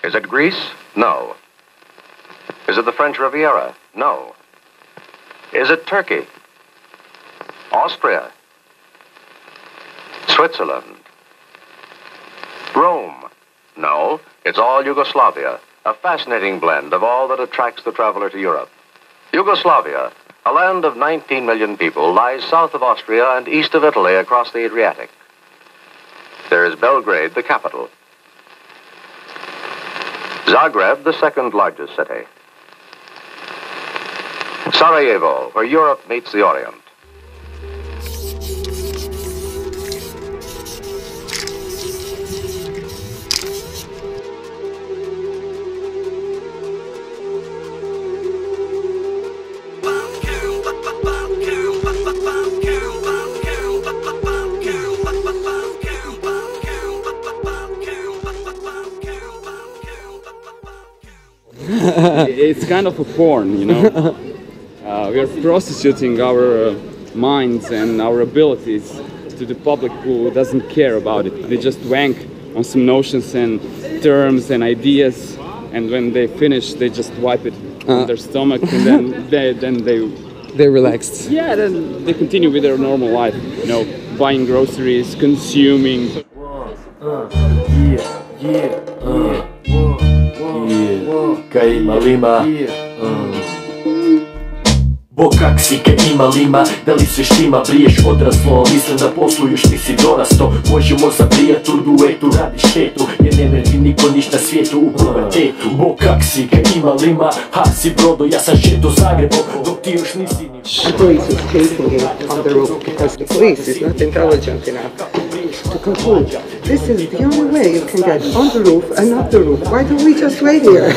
Is it Greece? No. Is it the French Riviera? No. Is it Turkey? Austria? Switzerland? Rome? No, it's all Yugoslavia, a fascinating blend of all that attracts the traveler to Europe. Yugoslavia, a land of 19 million people, lies south of Austria and east of Italy across the Adriatic. There is Belgrade, the capital. Zagreb, the second largest city. Sarajevo, where Europe meets the Orient. It's kind of a porn, you know. We are prostituting our minds and our abilities to the public who doesn't care about it. They just wank on some notions and terms and ideas, and when they finish, they just wipe it on their stomach, and then they're relaxed. Yeah, then they continue with their normal life, you know, buying groceries, consuming. Kaj ima lima Bo kak si, kaj ima lima, da li sve štima, briješ odraslo, mislim da posluješ, ti si dorasto. Možemo zabrijat u duetu, radi štetu, jer ne vredi niko niš na svijetu u pubertetu. Bo kak si, kaj ima lima, ha si brodo, ja sam šeto Zagrebom, dok ti još nisi ni... The police is chasing him on the roof because the police is not intelligent enough to conclude this is the only way you can get on the roof and up the roof. Why don't we just wait here?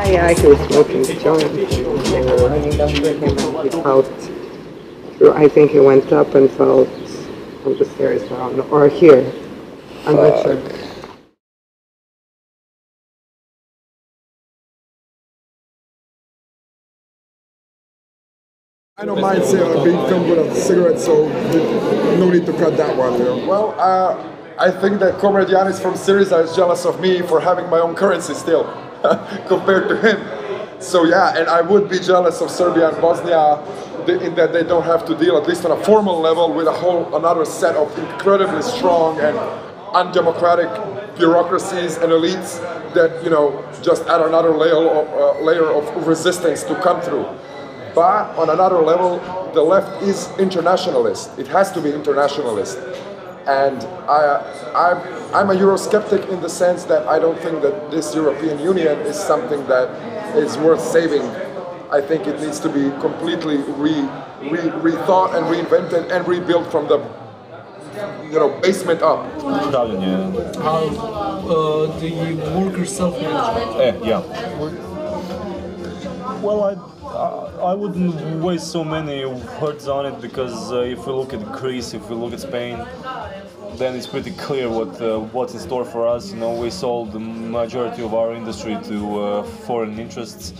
Yeah, he was smoking the joint. They were running after him and he felt, I think he went up and fell on the stairs down, or here. I'm not sure. I don't mind being filmed with a cigarette, so no need to cut that one. You know? Well, I think that Comrade Yanis from Syriza is jealous of me for having my own currency still, compared to him. So yeah, and I would be jealous of Serbia and Bosnia in that they don't have to deal, at least on a formal level, with another set of incredibly strong and undemocratic bureaucracies and elites that, you know, just add another layer of resistance to come through. But on another level, the left is internationalist. It has to be internationalist. And I'm a Eurosceptic in the sense that I don't think that this European Union is something that is worth saving. I think it needs to be completely rethought and reinvented and rebuilt from the basement up. How the worker self-management? Yeah. Well, I wouldn't waste so many words on it, because if we look at Greece, if we look at Spain, then it's pretty clear what's in store for us. You know, we sold the majority of our industry to foreign interests.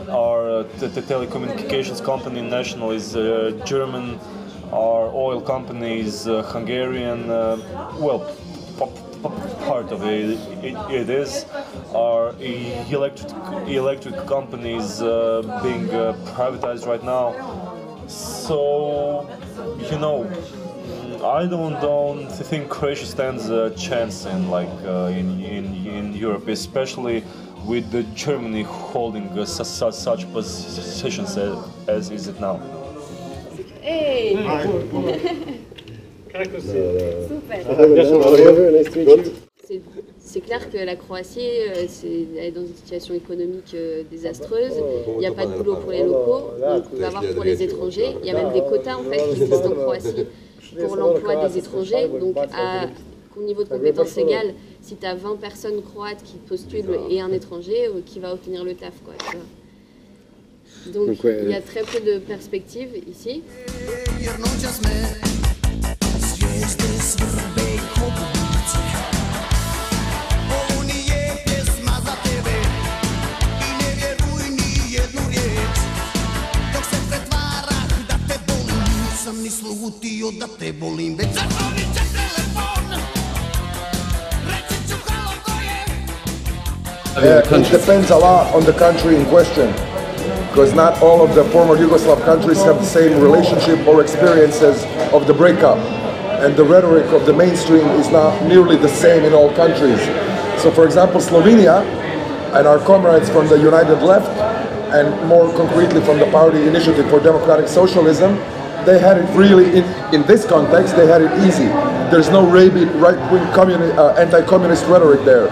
Our telecommunications company national is German. Our oil company is Hungarian. Part of it is. Our electric companies being privatized right now. So, you know, I don't think Croatia stands a chance in Europe, especially with Germany holding such positions as is it now. Hey! C'est clair que la Croatie elle est dans une situation économique désastreuse. Il n'y a pas de boulot pour les locaux, donc on va avoir pour les étrangers. Il y a même des quotas en fait qui existent en Croatie pour l'emploi des étrangers. Donc à niveau de compétences égales, si tu as 20 personnes croates qui postulent et un étranger, qui va obtenir le taf quoi. Donc il y a très peu de perspectives ici. It depends a lot on the country in question, because not all of the former Yugoslav countries have the same relationship or experiences of the breakup. And the rhetoric of the mainstream is not nearly the same in all countries. So for example, Slovenia and our comrades from the United Left, and more concretely from the Party Initiative for Democratic Socialism, they had it really, in this context, they had it easy. There's no rabid right-wing anti-communist rhetoric there.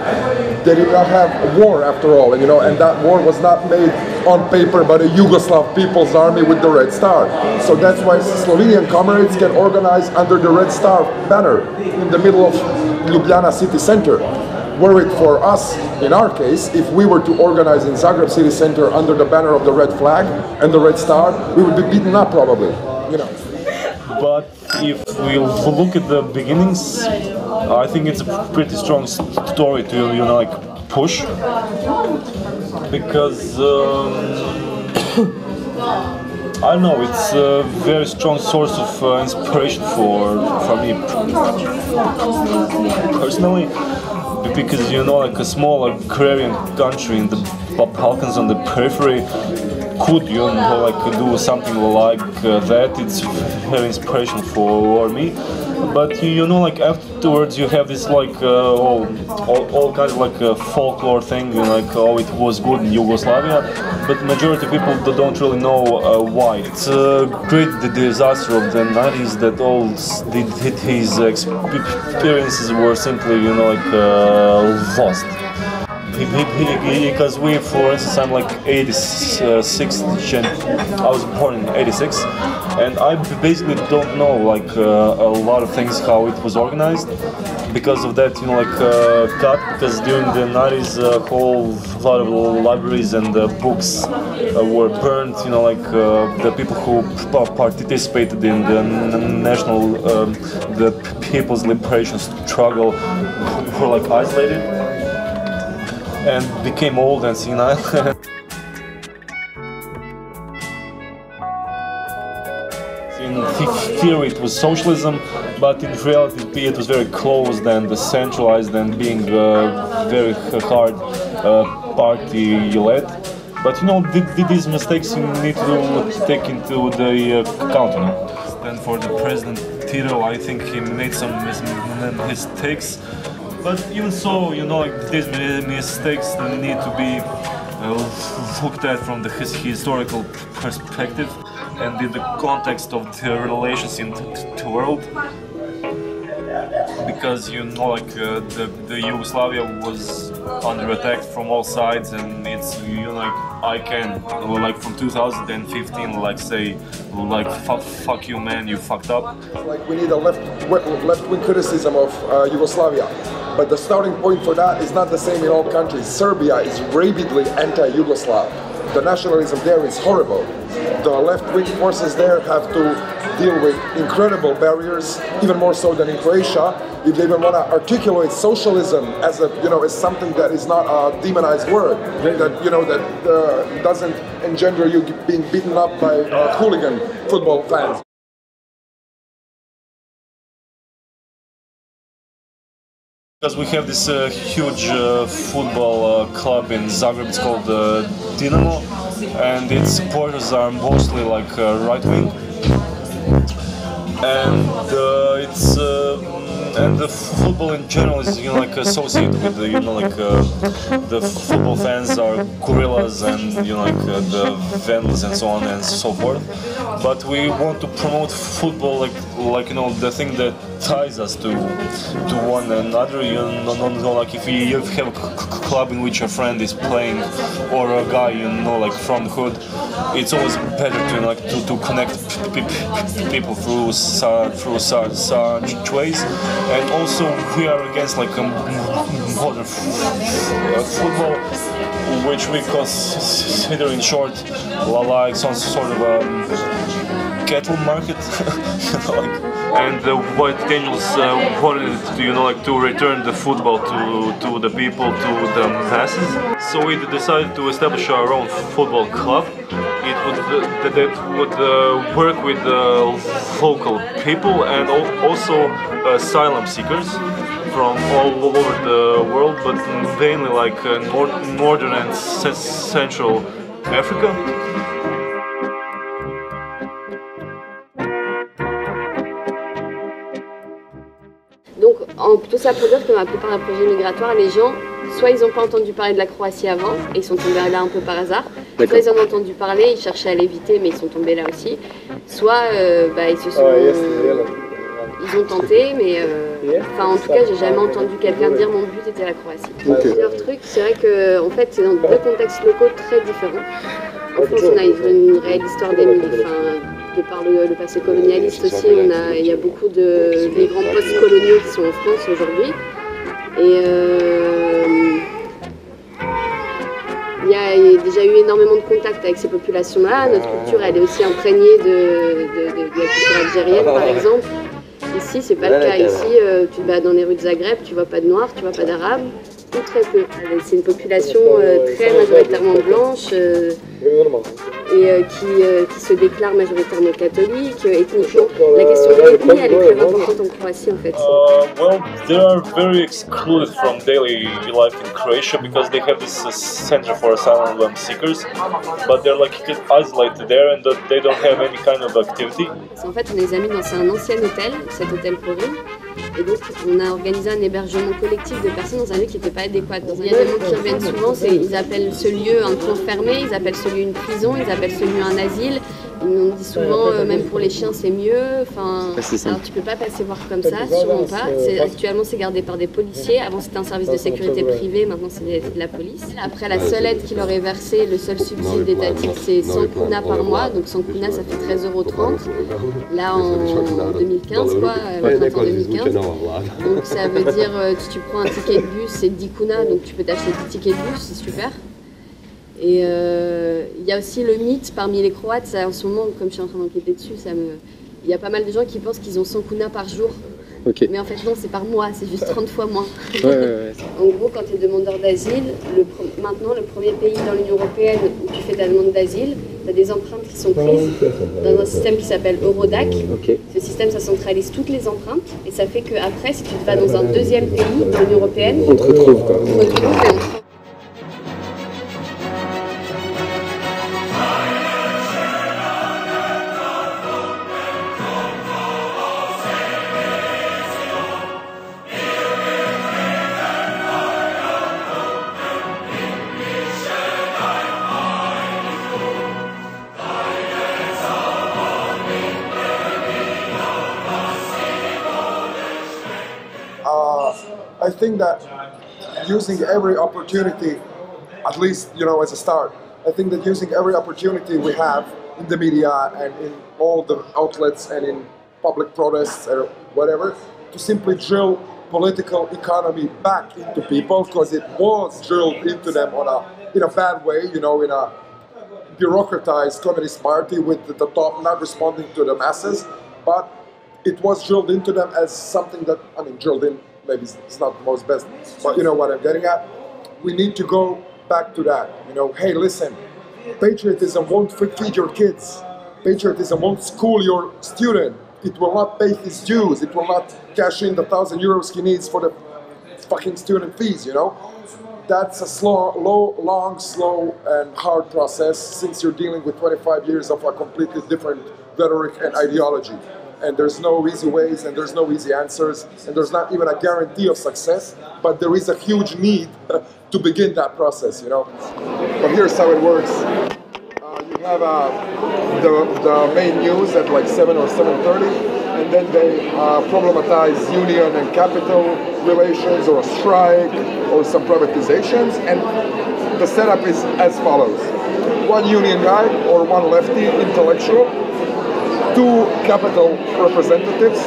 They did not have a war after all, and that war was not made on paper by the Yugoslav People's Army with the Red Star. So that's why Slovenian comrades can organize under the Red Star banner in the middle of Ljubljana city center. Were it for us, in our case, if we were to organize in Zagreb city center under the banner of the red flag and the Red Star, we would be beaten up probably, But if we look at the beginnings, I think it's a pretty strong story to push, because I don't know, it's a very strong source of inspiration for me personally, because like a small agrarian country in the Balkans on the periphery could do something like that. It's very inspirational for me. But like afterwards you have this all kinds of folklore thing, oh, it was good in Yugoslavia, but majority of people don't really know why. It's a great disaster of the 90s that all his experiences were simply lost. Because we, for instance, I'm like 86, I was born in 86, and I basically don't know a lot of things how it was organized. Because of that, cut, because during the 90s a whole lot of libraries and books were burned, the people who participated in the national, the people's liberation struggle were isolated and became old and senile. In theory it was socialism, but in reality it was very closed and centralized and being very hard party-led. But these mistakes you need to take into the account. And for the President Tito, I think he made some mistakes. But even so, these mistakes need to be looked at from the historical perspective and in the context of the relations in the world. Because the Yugoslavia was under attack from all sides, and it's I can from 2015 say fuck you man, you fucked up. We need a left-wing criticism of Yugoslavia, but the starting point for that is not the same in all countries. Serbia is rabidly anti-Yugoslav. The nationalism there is horrible. The left-wing forces there have to deal with incredible barriers, even more so than in Croatia, if they even want to articulate socialism as as something that is not a demonized word, that doesn't engender you being beaten up by hooligan football fans. Because we have this huge football club in Zagreb, it's called Dinamo, and its supporters are mostly right-wing, and and the football in general is associated with the football fans are gorillas and the vandals and so on and so forth. But we want to promote football the thing that ties us to one another. If you have a club in which a friend is playing or a guy from the hood, it's always better to connect people through such ways. And also we are against modern football, which we consider in short like some sort of a cattle market. And the White Angels wanted to return the football to the people, to the masses. So we decided to establish our own football club. That would work with local people and also asylum seekers. from all over the world, but mainly like northern and central Africa. Donc, tout ça pour dire que dans la plupart des projets migratoires, les gens, soit ils n'ont pas entendu parler de la Croatie avant, et ils sont tombés là un peu par hasard, soit ils en ont entendu parler, ils cherchaient à l'éviter, mais ils sont tombés là aussi, soit ils se sont... Ils ont tenté, mais en tout cas, j'ai jamais entendu quelqu'un dire mon but était la Croatie. Plusieurs trucs, c'est vrai que en fait, c'est dans deux contextes locaux très différents. En France, on a une réelle histoire de par le passé colonialiste aussi, il y a beaucoup de migrants post-coloniaux qui sont en France aujourd'hui. Et il y a déjà eu énormément de contacts avec ces populations-là. Notre culture, elle est aussi imprégnée de la culture algérienne, par exemple. Ici, c'est pas le cas. Ici, tu te bats dans les rues de Zagreb, tu vois pas de noirs, tu vois pas d'arabes, ou très peu. C'est une population très majoritairement blanche et qui se déclare majoritairement catholique, ethniquement. La question de l'ethnie, elle est très importante en Croatie, en fait. Well, they are very excluded from daily life in Croatia because they have this center for asylum seekers, but they're like isolated there and they don't have any kind of activity. En fait, on les a mis dans un ancien hôtel, cet hôtel pourri, et donc on a organisé un hébergement collectif de personnes dans un lieu qui n'était pas adéquat. Il y a des mots qui reviennent souvent, ils appellent ce lieu un camp fermé, ils appellent ce lieu une prison, ils appellent ce lieu un asile. On dit souvent, même pour les chiens, c'est mieux. Alors tu peux pas passer voir comme ça, sûrement pas. Actuellement, c'est gardé par des policiers. Avant, c'était un service de sécurité privé. Maintenant, c'est de la police. Après, la seule aide qui leur est versée, le seul subside étatique, c'est 100 kuna par mois. Donc 100 kuna, ça fait 13,30 €. Là, en 2015, quoi, le printemps 2015. Donc ça veut dire, si tu prends un ticket de bus, c'est 10 kuna. Donc tu peux t'acheter 10 tickets de bus, c'est super. Et il y a aussi le mythe parmi les Croates, ça, en ce moment, comme je suis en train d'enquêter dessus, il y a pas mal de gens qui pensent qu'ils ont 100 kuna par jour. Okay. Mais en fait non, c'est par mois, c'est juste 30 fois moins. En gros, quand tu es demandeur d'asile, maintenant le premier pays dans l'Union Européenne où tu fais ta demande d'asile, tu as des empreintes qui sont prises dans un système qui s'appelle Eurodac. Ce système, ça centralise toutes les empreintes et ça fait qu'après, si tu vas dans un deuxième pays dans l'Union Européenne, on te retrouve quoi. On te retrouve et on te... I think that using every opportunity, at least, as a start, I think that using every opportunity we have in the media and in all the outlets and in public protests or whatever, to simply drill political economy back into people, because it was drilled into them in a bad way, in a bureaucratized communist party with the top not responding to the masses, but it was drilled into them as something that, drilled in, maybe it's not the most best, but you know what I'm getting at. We need to go back to that. Hey, listen, patriotism won't feed your kids. Patriotism won't school your student. It will not pay his dues. It will not cash in the 1,000 euros he needs for the fucking student fees, That's a long, slow, and hard process, since you're dealing with 25 years of a completely different rhetoric and ideology. And there's no easy ways, and there's no easy answers, and there's not even a guarantee of success, but there is a huge need to begin that process, But here's how it works. You have the main news at like 7 or 7:30, and then they problematize union and capital relations, or a strike, or some privatizations, and the setup is as follows. One union guy, or one lefty intellectual, 2 capital representatives,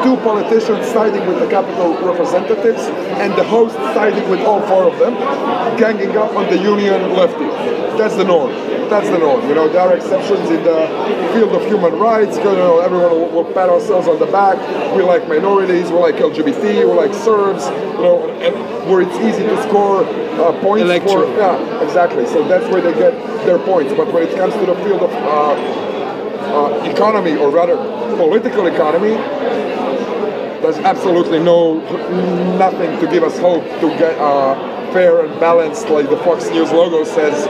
2 politicians siding with the capital representatives, and the host siding with all 4 of them, ganging up on the union lefty. That's the norm. There are exceptions in the field of human rights. Everyone will pat ourselves on the back. We like minorities, we like LGBT, we like Serbs, and where it's easy to score points for. Yeah, exactly. So that's where they get their points. But when it comes to the field of economy, or rather political economy, there's absolutely nothing to give us hope to get fair and balanced, like the Fox News logo says,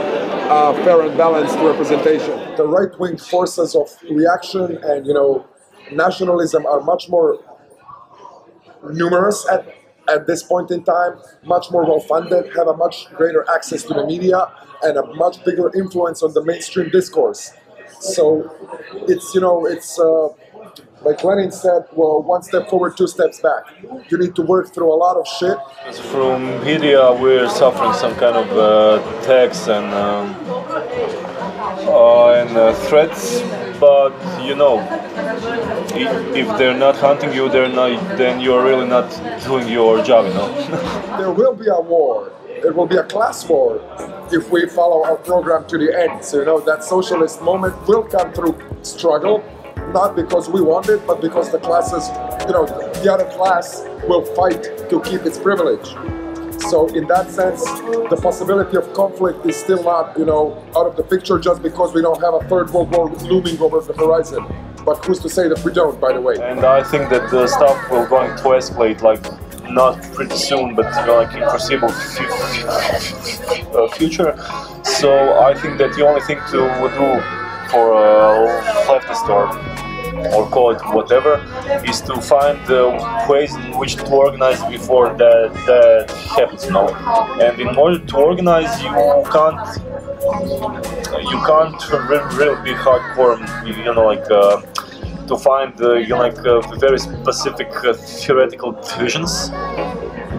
fair and balanced representation. The right-wing forces of reaction and, nationalism are much more numerous at this point in time, much more well-funded, have a much greater access to the media, and a much bigger influence on the mainstream discourse. So it's, like Lenin said, well, one step forward, two steps back. You need to work through a lot of shit. From media, we're suffering some kind of attacks and threats, but if they're not hunting you, then you're really not doing your job, There will be a war. It will be a class war if we follow our program to the end. So, that socialist moment will come through struggle, not because we want it, but because the classes, the other class will fight to keep its privilege. So in that sense, the possibility of conflict is still not, out of the picture just because we don't have a third world war looming over the horizon. But who's to say that we don't, by the way? And I think that the stuff will going to escalate, not pretty soon, but in foreseeable future. So I think that the only thing to do for a leftist or call it whatever is to find ways in which to organize before that happens. And in order to organize, you can't really be hardcore, to find very specific theoretical divisions.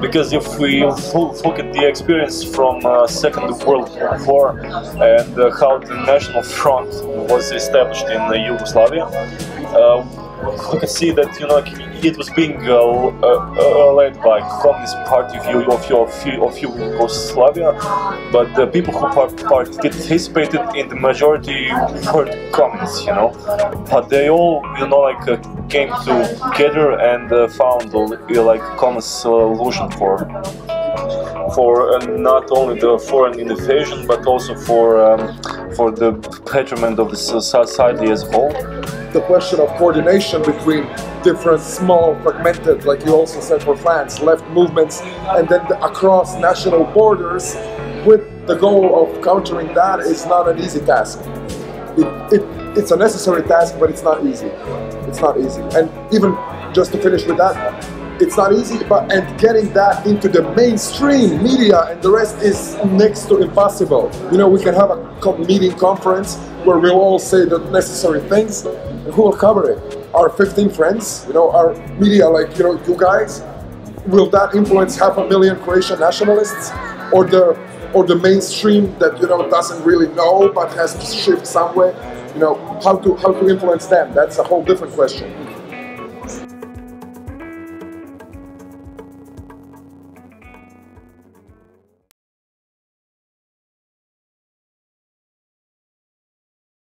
Because if we look at the experience from Second World War and how the National Front was established in Yugoslavia, we can see that it was being led by Communist Party of Yugoslavia, but the people who participated in the majority were communists, but they all came together and found common solution for not only the foreign invasion but also for the betterment of the society as a whole. The question of coordination between different small, fragmented, like you also said for France, left movements, and then across national borders with the goal of countering that is not an easy task. It's a necessary task, but it's not easy. It's not easy. And even just to finish with that, it's not easy, and getting that into the mainstream media and the rest is next to impossible. We can have a meeting conference where we'll all say the necessary things, and who will cover it? Our 15 friends, our media, you guys? Will that influence 500,000 Croatian nationalists, or the mainstream that doesn't really know but has to shift somewhere? How to influence them? That's a whole different question.